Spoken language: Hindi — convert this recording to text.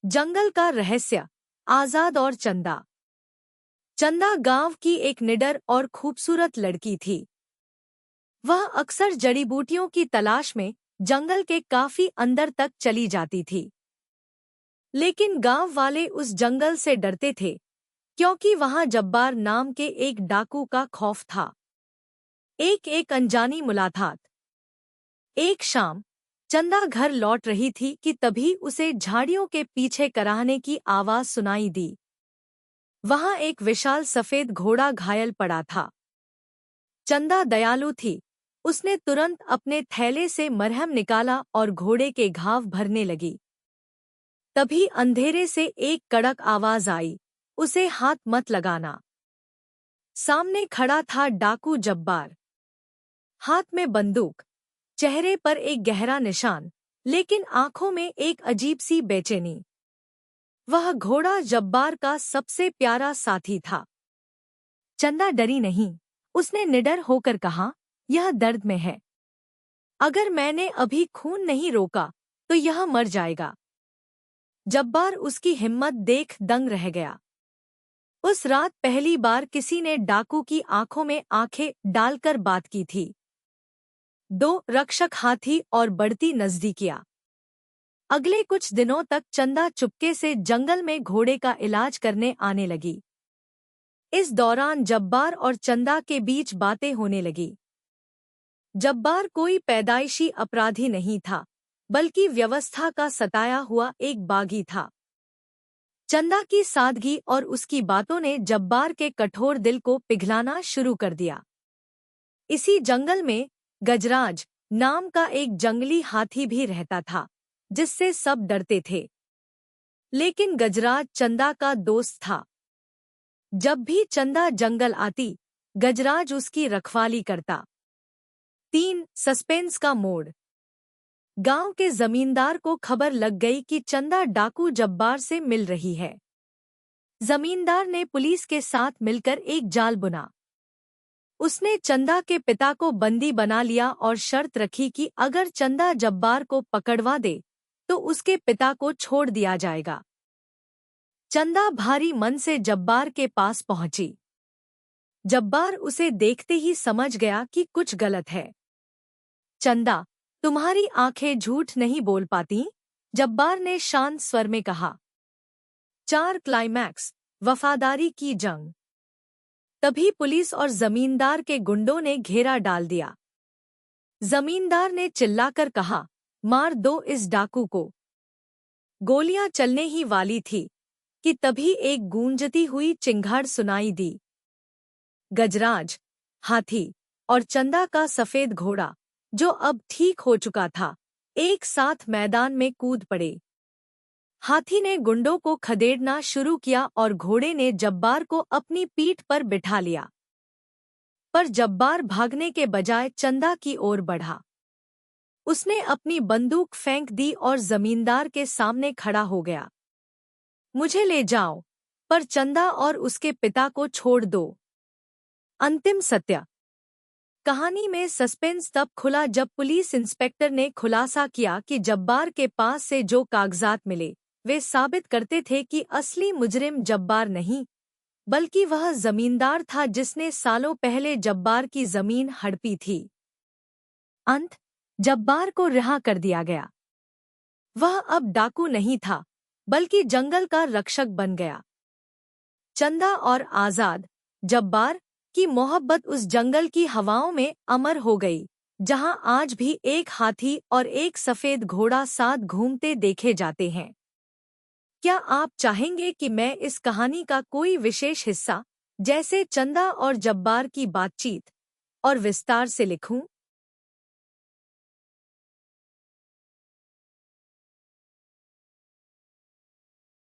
जंगल का रहस्य, आजाद और चंदा। चंदा गांव की एक निडर और खूबसूरत लड़की थी। वह अक्सर जड़ी बूटियों की तलाश में जंगल के काफी अंदर तक चली जाती थी। लेकिन गांव वाले उस जंगल से डरते थे, क्योंकि वहां जब्बार नाम के एक डाकू का खौफ था। एक अनजानी मुलाकात। एक शाम चंदा घर लौट रही थी कि तभी उसे झाड़ियों के पीछे कराहने की आवाज सुनाई दी। वहां एक विशाल सफेद घोड़ा घायल पड़ा था। चंदा दयालु थी। उसने तुरंत अपने थैले से मरहम निकाला और घोड़े के घाव भरने लगी। तभी अंधेरे से एक कड़क आवाज आई, उसे हाथ मत लगाना। सामने खड़ा था डाकू जब्बार, हाथ में बंदूक, चेहरे पर एक गहरा निशान, लेकिन आंखों में एक अजीब सी बेचैनी। वह घोड़ा जब्बार का सबसे प्यारा साथी था। चंदा डरी नहीं। उसने निडर होकर कहा, यह दर्द में है। अगर मैंने अभी खून नहीं रोका तो यह मर जाएगा। जब्बार उसकी हिम्मत देख दंग रह गया। उस रात पहली बार किसी ने डाकू की आंखों में आंखें डालकर बात की थी। दो रक्षक हाथी और बढ़ती नजदीकियां। अगले कुछ दिनों तक चंदा चुपके से जंगल में घोड़े का इलाज करने आने लगी। इस दौरान जब्बार और चंदा के बीच बातें होने लगी। जब्बार कोई पैदाइशी अपराधी नहीं था, बल्कि व्यवस्था का सताया हुआ एक बागी था। चंदा की सादगी और उसकी बातों ने जब्बार के कठोर दिल को पिघलाना शुरू कर दिया। इसी जंगल में गजराज नाम का एक जंगली हाथी भी रहता था, जिससे सब डरते थे। लेकिन गजराज चंदा का दोस्त था। जब भी चंदा जंगल आती, गजराज उसकी रखवाली करता। 3 सस्पेंस का मोड़। गांव के जमींदार को खबर लग गई कि चंदा डाकू जब्बार से मिल रही है। जमींदार ने पुलिस के साथ मिलकर एक जाल बुना। उसने चंदा के पिता को बंदी बना लिया और शर्त रखी कि अगर चंदा जब्बार को पकड़वा दे तो उसके पिता को छोड़ दिया जाएगा। चंदा भारी मन से जब्बार के पास पहुंची। जब्बार उसे देखते ही समझ गया कि कुछ गलत है। चंदा, तुम्हारी आंखें झूठ नहीं बोल पाती, जब्बार ने शांत स्वर में कहा। 4 क्लाइमैक्स, वफादारी की जंग। तभी पुलिस और जमींदार के गुंडों ने घेरा डाल दिया। जमींदार ने चिल्लाकर कहा, मार दो इस डाकू को। गोलियां चलने ही वाली थी कि तभी एक गूंजती हुई चिंगाड़ सुनाई दी। गजराज, हाथी और चंदा का सफेद घोड़ा, जो अब ठीक हो चुका था, एक साथ मैदान में कूद पड़े। हाथी ने गुंडों को खदेड़ना शुरू किया और घोड़े ने जब्बार को अपनी पीठ पर बिठा लिया। पर जब्बार भागने के बजाय चंदा की ओर बढ़ा। उसने अपनी बंदूक फेंक दी और जमींदार के सामने खड़ा हो गया। मुझे ले जाओ, पर चंदा और उसके पिता को छोड़ दो। अंतिम सत्य। कहानी में सस्पेंस तब खुला जब पुलिस इंस्पेक्टर ने खुलासा किया कि जब्बार के पास से जो कागजात मिले, वे साबित करते थे कि असली मुजरिम जब्बार नहीं, बल्कि वह जमींदार था जिसने सालों पहले जब्बार की जमीन हड़पी थी। अंत, जब्बार को रिहा कर दिया गया। वह अब डाकू नहीं था, बल्कि जंगल का रक्षक बन गया। चंदा और आजाद जब्बार की मोहब्बत उस जंगल की हवाओं में अमर हो गई, जहां आज भी एक हाथी और एक सफेद घोड़ा साथ घूमते देखे जाते हैं। क्या आप चाहेंगे कि मैं इस कहानी का कोई विशेष हिस्सा, जैसे चंदा और जब्बार की बातचीत, और विस्तार से लिखूं?